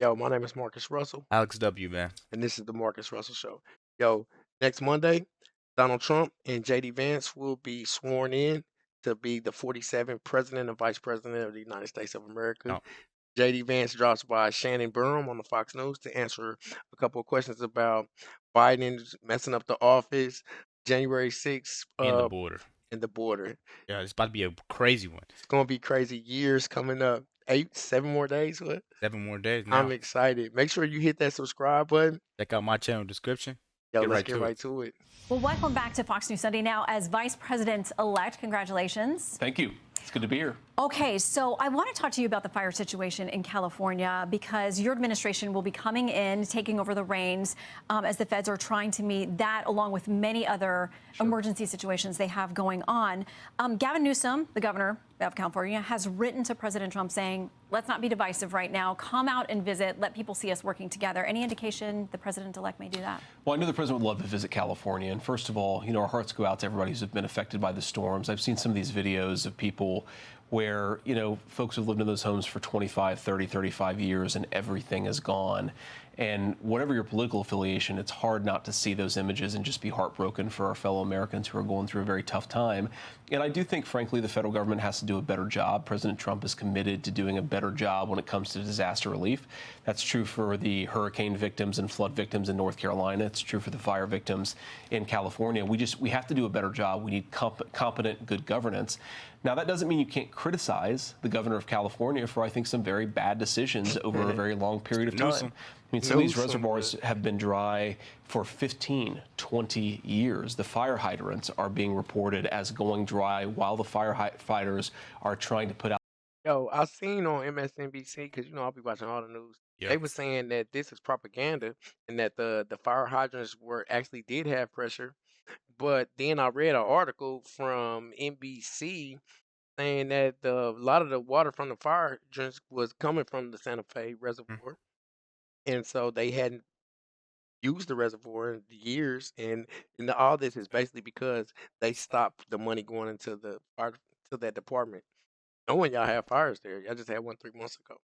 Yo, my name is Marcus Russell, Alex W, man. and this is the Marcus Russell Show. Yo, next Monday, Donald Trump and JD Vance will be sworn in to be the 47th President and Vice President of the United States of America. Oh, JD Vance drops by Shannon Durham on the Fox News to answer a couple of questions about Biden messing up the office, January 6th, and the border. and the border. Yeah, it's about to be a crazy one. It's gonna be crazy years coming up. 7 more days. What? 7 more days I'm now. excited. Make sure you hit that subscribe button. Check out my channel description. Yo, Get let's right get to right it. to it. Well, welcome back to Fox News Sunday now as Vice President-elect. Congratulations. Thank you. It's good to be here. Okay, so I want to talk to you about the fire situation in California because your administration will be coming in, taking over the reins as the feds are trying to meet that along with many other emergency situations they have going on. Gavin Newsom, the governor of California, has written to President Trump saying, let's not be divisive right now. Come out and visit. Let people see us working together. Any indication the president-elect may do that? Well, I know the president would love to visit California. And first of all, our hearts go out to everybody who's been affected by the storms. I've seen some of these videos of people where, folks have lived in those homes for 25, 30, 35 years and everything is gone. And whatever your political affiliation, it's hard not to see those images and just be heartbroken for our fellow Americans who are going through a very tough time. And I do think, frankly, the federal government has to do a better job. President Trump is committed to doing a better job when it comes to disaster relief. That's true for the hurricane victims and flood victims in North Carolina. It's true for the fire victims in California. We have to do a better job. We need competent, good governance. Now, that doesn't mean you can't criticize the governor of California for, I think, some very bad decisions over a very long period of time. I mean, some of these reservoirs have been dry for 15, 20 years. The fire hydrants are being reported as going dry while the firefighters are trying to put out. Yo, I seen on MSNBC because I'll be watching all the news. Yeah. They were saying that this is propaganda and that the fire hydrants did have pressure. But then I read an article from NBC saying that a lot of the water from the fire hydrants was coming from the Santa Fe Reservoir, and so they hadn't used the reservoir in years. And all this is basically because they stopped the money going into the fire to that department. Knowing y'all have fires there, y'all just had one 3 months ago.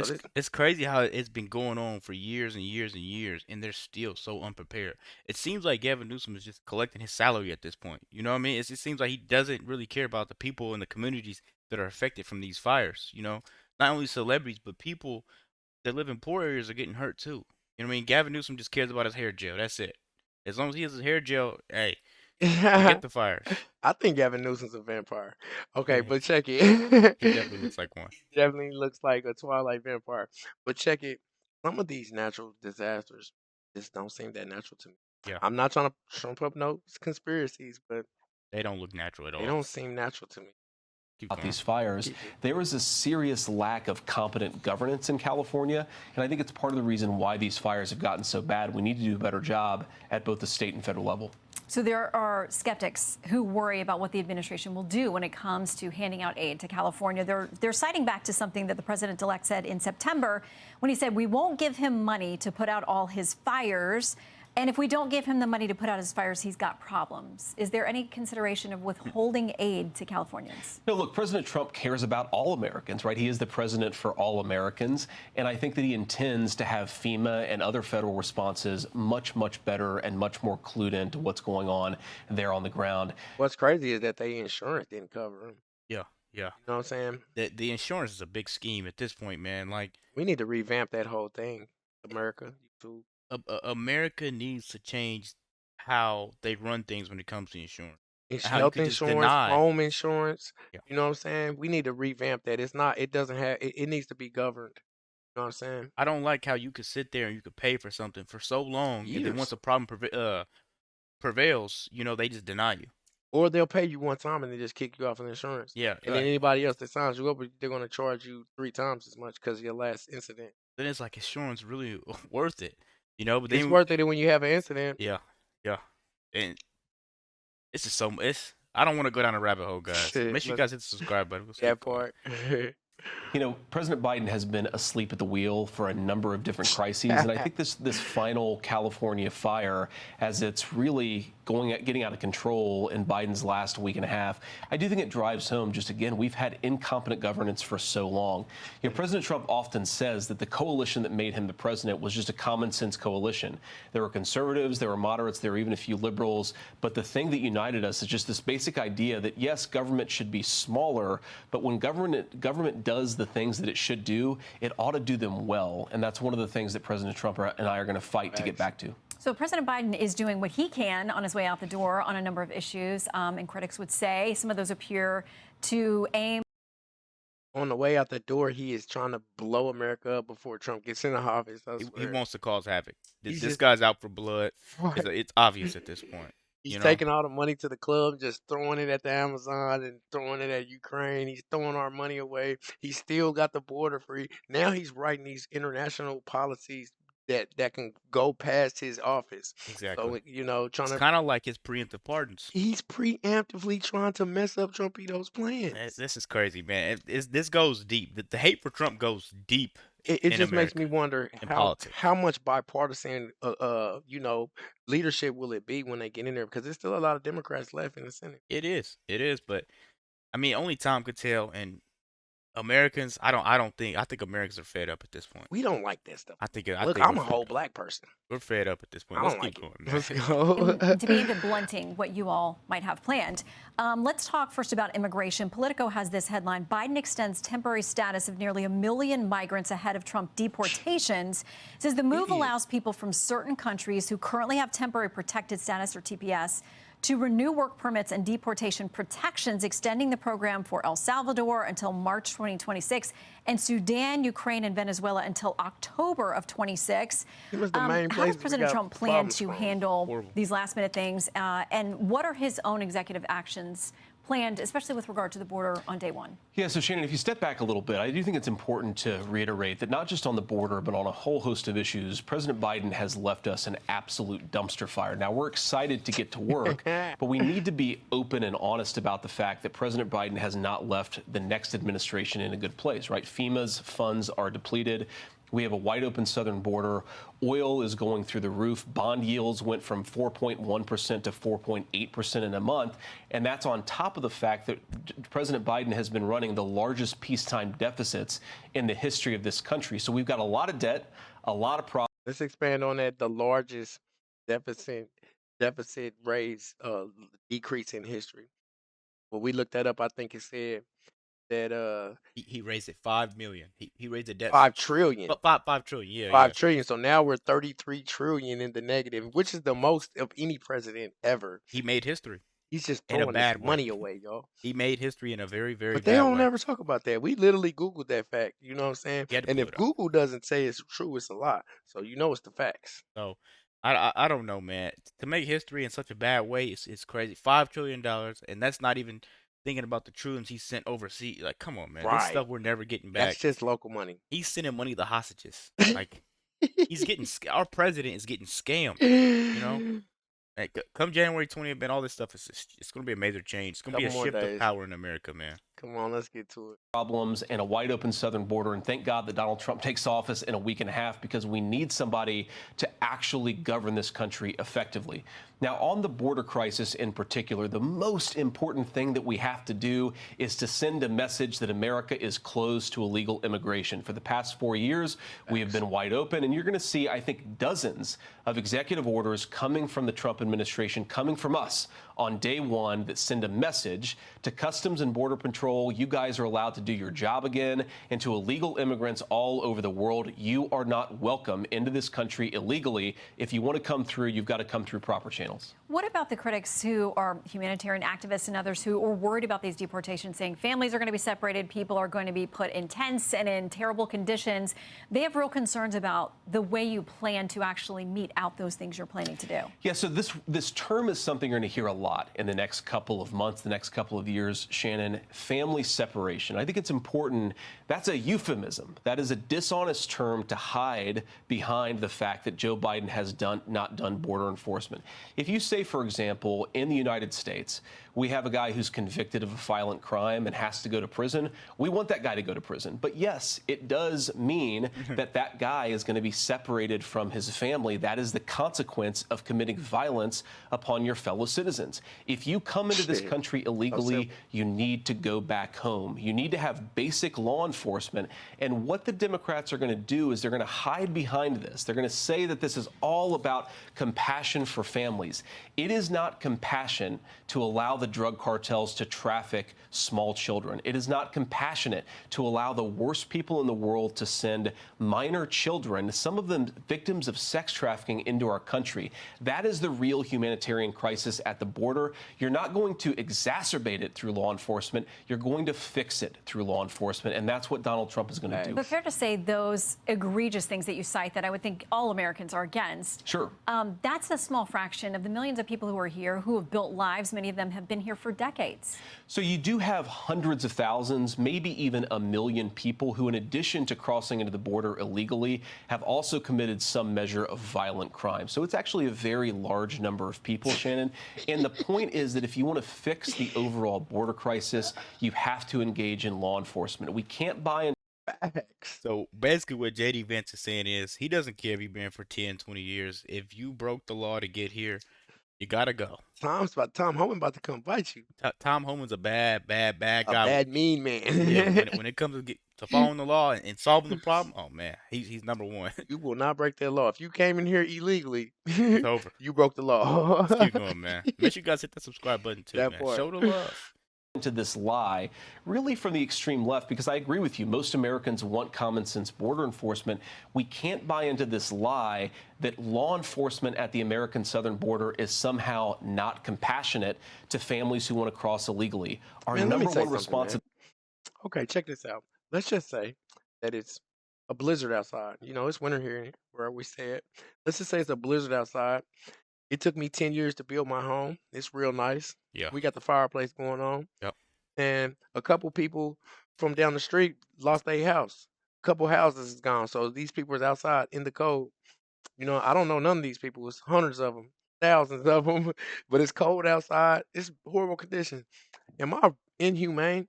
So It's crazy how it's been going on for years and years and years, and they're still so unprepared. It seems like Gavin Newsom is just collecting his salary at this point. You know what I mean? It seems like he doesn't really care about the people in the communities that are affected from these fires. Not only celebrities, but people that live in poor areas are getting hurt too. You know what I mean? Gavin Newsom just cares about his hair gel. That's it. As long as he has his hair gel, hey, forget the fires. I think Gavin Newsom's a vampire. Okay, Yeah, but check it. he definitely looks like one. He definitely looks like a Twilight vampire. But check it. Some of these natural disasters just don't seem that natural to me. Yeah, I'm not trying to trump up no conspiracies, but they don't look natural at they all. don't seem natural to me. Keep About going. these fires, there is a serious lack of competent governance in California, and I think it's part of the reason why these fires have gotten so bad. We need to do a better job at both the state and federal level. So there are skeptics who worry about what the administration will do when it comes to handing out aid to California. They're citing back to something that the president-elect said in September when he said we won't give him money to put out all his fires. And if we don't give him the money to put out his fires, he's got problems. Is there any consideration of withholding aid to Californians? No, look, President Trump cares about all Americans, right? He is the president for all Americans. And I think that he intends to have FEMA and other federal responses much, much better and much more clued into what's going on there on the ground. What's crazy is that they insurance didn't cover him. Yeah, yeah. You know what I'm saying? The insurance is a big scheme at this point, man. Like, We need to revamp that whole thing, America, YouTube. America needs to change how they run things when it comes to insurance. How you Health could just insurance, deny. home insurance. Yeah. You know what I'm saying? We need to revamp that. It doesn't have, it needs to be governed. You know what I'm saying? I don't like how you could sit there and you could pay for something for so long, and then Years. once a problem prevails, they just deny you. Or they'll pay you one time and they just kick you off of insurance. Yeah, And then anybody else that signs you up, they're going to charge you 3 times as much because of your last incident. then it's like insurance really worth it, But It's then worth it when you have an incident. yeah, and it's just I don't want to go down a rabbit hole, guys. Shit, Make sure you guys hit the subscribe button. We'll That keep going. part. You know, President Biden has been asleep at the wheel for a number of different crises, and I think this final California fire, as it's really getting out of control in Biden's last week and a half, I do think it drives home. Just again, we've had incompetent governance for so long. You know, President Trump often says that the coalition that made him the president was just a common sense coalition. There were conservatives, there were moderates, there were even a few liberals, but the thing that united us is just this basic idea that yes, government should be smaller, but when government does the things that it should do, it ought to do them well. And that's one of the things that President Trump and I are going to fight to get back to. So President Biden is doing what he can on his way out the door on a number of issues, and critics would say some of those appear to aim. On the way out the door, he is trying to blow America up before Trump gets into office. He wants to cause havoc. This just guy's out for blood. right. It's obvious at this point. He's You know, taking all the money to the club, just throwing it at the Amazon and throwing it at Ukraine. He's throwing our money away. He's still got the border free. Now he's writing these international policies that can go past his office. exactly. So, you know, It's kind of like his preemptive pardons. he's preemptively trying to mess up Trumpito's plans. This is crazy, man. This goes deep. The hate for Trump goes deep It in just makes me America, wonder in how politics. much bipartisan you know, leadership will it be when they get in there, because there's still a lot of Democrats left in the Senate. It is. But I mean, only time could tell. And Americans, I think Americans are fed up at this point. We don't like that stuff. I Look, think I'm we're a fed whole up. black person. We're fed up at this point. I Let's don't keep like going, it. man. Let's go. And to be into blunting what you all might have planned. Let's talk first about immigration. Politico has this headline: Biden extends temporary status of nearly 1 million migrants ahead of Trump deportations. It says the move allows people from certain countries who currently have temporary protected status, or TPS, to renew work permits and deportation protections, extending the program for El Salvador until March 2026 and Sudan, Ukraine, and Venezuela until October of 26. It was the main How does places we President got Trump plan problems to from. handle Horrible. these last-minute things, and what are his own executive actions planned, especially with regard to the border on day one? Yeah, so Shannon, if you step back a little bit, I do think it's important to reiterate that not just on the border, but on a whole host of issues, President Biden has left us an absolute dumpster fire. Now, we're excited to get to work, but we need to be open and honest about the fact that President Biden has not left the next administration in a good place, right? FEMA's funds are depleted. We have a wide open southern border. Oil is going through the roof. Bond yields went from 4.1% to 4.8% in a month. And that's on top of the fact that President Biden has been running the largest peacetime deficits in the history of this country. So we've got a lot of debt, a lot of problems. Let's expand on that. The largest deficit raise decrease in history. When we looked that up, I think it said that He raised it 5 million. He raised the debt 5 trillion. 5 trillion. Yeah, 5 trillion. So now we're 33 trillion in the negative, which is the most of any president ever. He made history He's just in a throwing bad his way. money away, y'all. He made history in a very, very But they bad don't way. ever talk about that. We literally Googled that fact. You know what I'm saying? He had to And pull if it up. Google doesn't say it's true, it's a lie. So you know it's the facts. So I don't know, man. To make history in such a bad way, it's crazy. $5 trillion, and that's not even thinking about the trillions he sent overseas. Like, come on, man. This Right. stuff we're never getting That's back. just local money. He's sending money to hostages. Like, he's getting our president is getting scammed. You know, like, come January 20th, man, all this stuff it's going to be a major change. It's going to be a Couple more shift days. of power in America, man. Come on, let's get to it. Problems and a wide open southern border. And thank God that Donald Trump takes office in a week and a half, because we need somebody to actually govern this country effectively. Now, on the border crisis in particular, the most important thing that we have to do is to send a message that America is closed to illegal immigration. For the past 4 years, we have been wide open, and you're going to see, I think, dozens of executive orders coming from the Trump administration, coming from us on day one, that send a message to Customs and Border Patrol: you guys are allowed to do your job again. And to illegal immigrants all over the world: you are not welcome into this country illegally. If you want to come through, you've got to come through proper channels. What about the critics who are humanitarian activists and others who are worried about these deportations, saying families are going to be separated, people are going to be put in tents and in terrible conditions? They have real concerns about the way you plan to actually mete out those things you're planning to do. Yeah, so this term is something you're going to hear a lot in the next couple of months, the next couple of years, Shannon. family separation. I think it's important. That's a euphemism. That is a dishonest term to hide behind the fact that Joe Biden has not done border enforcement. If you say, for example, in the United States, we have a guy who's convicted of a violent crime and has to go to prison, we want that guy to go to prison. But yes, it does mean that that guy is going to be separated from his family. That is the consequence of committing violence upon your fellow citizens. If you come into this country illegally, you need to go back home. You need to have basic law enforcement. And what the Democrats are going to do is they're going to hide behind this. They're going to say that this is all about compassion for families. It is not compassion to allow the drug cartels to traffic small children. It is not compassionate to allow the worst people in the world to send minor children, some of them victims of sex trafficking, into our country. That is the real humanitarian crisis at the border. You're not going to exacerbate it through law enforcement. You're going to fix it through law enforcement, and that's what Donald Trump is going to do. But fair to say those egregious things that you cite that I would think all Americans are against. Sure. That's a small fraction of the millions of people who are here, who have built lives. Many of them have been here for decades. So you do have hundreds of thousands, maybe even 1 million people who, in addition to crossing into the border illegally, have also committed some measure of violent crime. So it's actually a very large number of people, Shannon. And the point is that if you want to fix the overall border crisis, you have to engage in law enforcement. We can't buy into So basically what JD Vance is saying is he doesn't care if you've been for 10, 20 years. If you broke the law to get here, you gotta go. Tom Homan about to come bite you. Tom Homan's a bad guy. A bad, mean man. Yeah, when it comes to following the law and solving the problem, oh man, he's number one. You will not break that law. If you came in here illegally, It's over. you broke the law. Let's keep going, man. Make sure you guys hit that subscribe button too, That man. part. Show the love. into this lie, really from the extreme left, because I agree with you. Most Americans want common sense border enforcement. We can't buy into this lie that law enforcement at the American southern border is somehow not compassionate to families who want to cross illegally. Our Man, let me number say one something, responsibility. Okay, check this out. Let's just say that it's a blizzard outside. You know, it's winter here where we stay at. Let's just say it's a blizzard outside. It took me 10 years to build my home. It's real nice. Yeah. We got the fireplace going on. Yep. And a couple people from down the street lost their house. A couple houses is gone. So these people is outside in the cold. You know, I don't know none of these people. It's hundreds of them, thousands of them. But it's cold outside. It's horrible conditions. Am I inhumane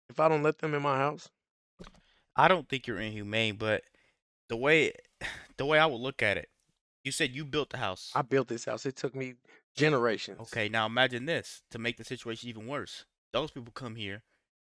if I don't let them in my house? I don't think you're inhumane, but the way I would look at it, you said you built the house. I built this house. It took me generations. Okay, now imagine this to make the situation even worse. Those people come here,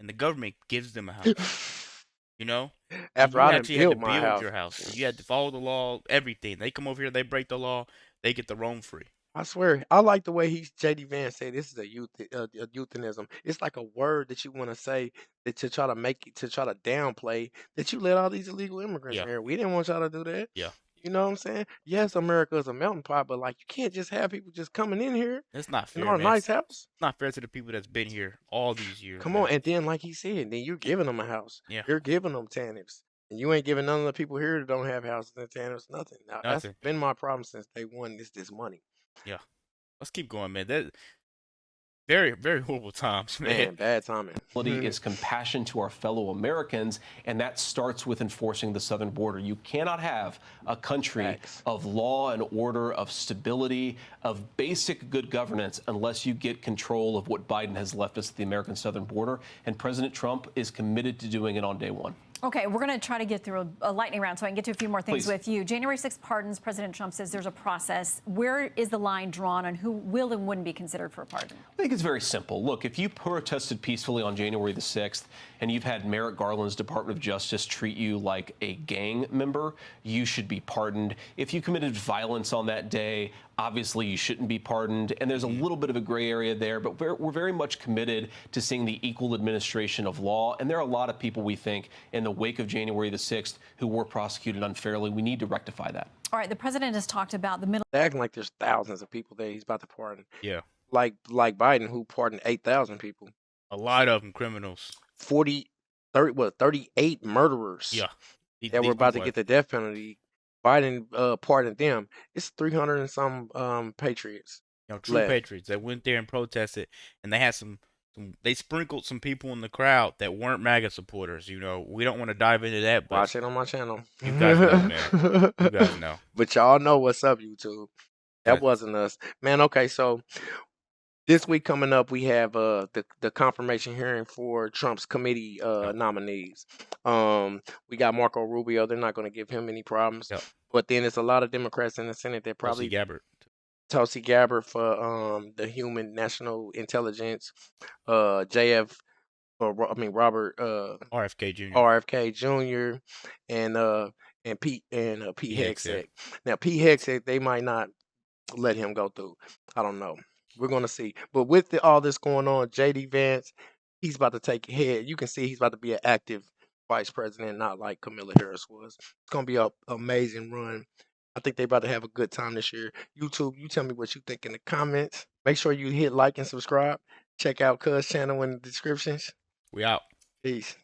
and the government gives them a house. You know, After you I done actually had to built my build house. your house. You had to follow the law, everything. They come over here, they break the law, they get the roam free. I swear, I like the way JD Vance said this is a euthanism. It's like a word that you want to say that to try to make it, to try to downplay that you let all these illegal immigrants Yeah. in here. We didn't want y'all to do that. Yeah. You know what I'm saying? Yes, America is a melting pot, but like you can't just have people just coming in here It's not in fair, our man. nice It's house. not fair to the people that's been here all these years. Come man. on, and then like he said, then you're giving them a house. Yeah. You're giving them TANFs. And you ain't giving none of the people here that don't have houses and TANFs nothing. Now that's Nothing. been my problem since day one. This money. Let's keep going, man. That very, very horrible times, man. Man, bad timing. Is compassion to our fellow Americans, and that starts with enforcing the southern border. You cannot have a country Facts. of law and order, of stability, of basic good governance unless you get control of what Biden has left us at the American southern border, and President Trump is committed to doing it on day one. Okay, we're going to try to get through a lightning round so I can get to a few more things Please. with you. January 6th pardons, President Trump says there's a process. Where is the line drawn on who will and wouldn't be considered for a pardon? I think it's very simple. Look, if you protested peacefully on January the 6th and you've had Merrick Garland's Department of Justice treat you like a gang member, you should be pardoned. If you committed violence on that day, obviously you shouldn't be pardoned. And there's a little bit of a gray area there, but we're very much committed to seeing the equal administration of law. And there are a lot of people, we think, in the wake of January the 6th who were prosecuted unfairly. We need to rectify that. All right, the president has talked about the middle. They're acting like there's thousands of people that he's about to pardon. Yeah. Like Biden, who pardoned 8,000 people. A lot of them criminals. 38 murderers. Yeah. That were about to get the death penalty. Biden pardoned them. It's 300 and some patriots. true left. patriots that went there and protested, and they had some They sprinkled some people in the crowd that weren't MAGA supporters. You know, we don't want to dive into that, but Watch it on my channel. you guys know, man. You guys know. But y'all know what's up, YouTube. That That wasn't us, man. Okay, so this week coming up, we have the confirmation hearing for Trump's committee yep, nominees. We got Marco Rubio. They're not going to give him any problems. yep. But then there's a lot of Democrats in the Senate that Tulsi probably Gabbard, Tulsi Gabbard for the Human National Intelligence, JF Robert RFK Jr., RFK Jr. and Pete He Hicks, yeah. Hegseth. Now Pete Hegseth, they might not let him go through. I don't know. We're gonna see. But with all this going on, JD Vance, he's about to take head. You can see he's about to be an active vice president, not like Kamala Harris was. It's gonna be an amazing run. I think they about to have a good time this year. YouTube, you tell me what you think in the comments. Make sure you hit like and subscribe. Check out Cuz channel in the descriptions. We out. Peace.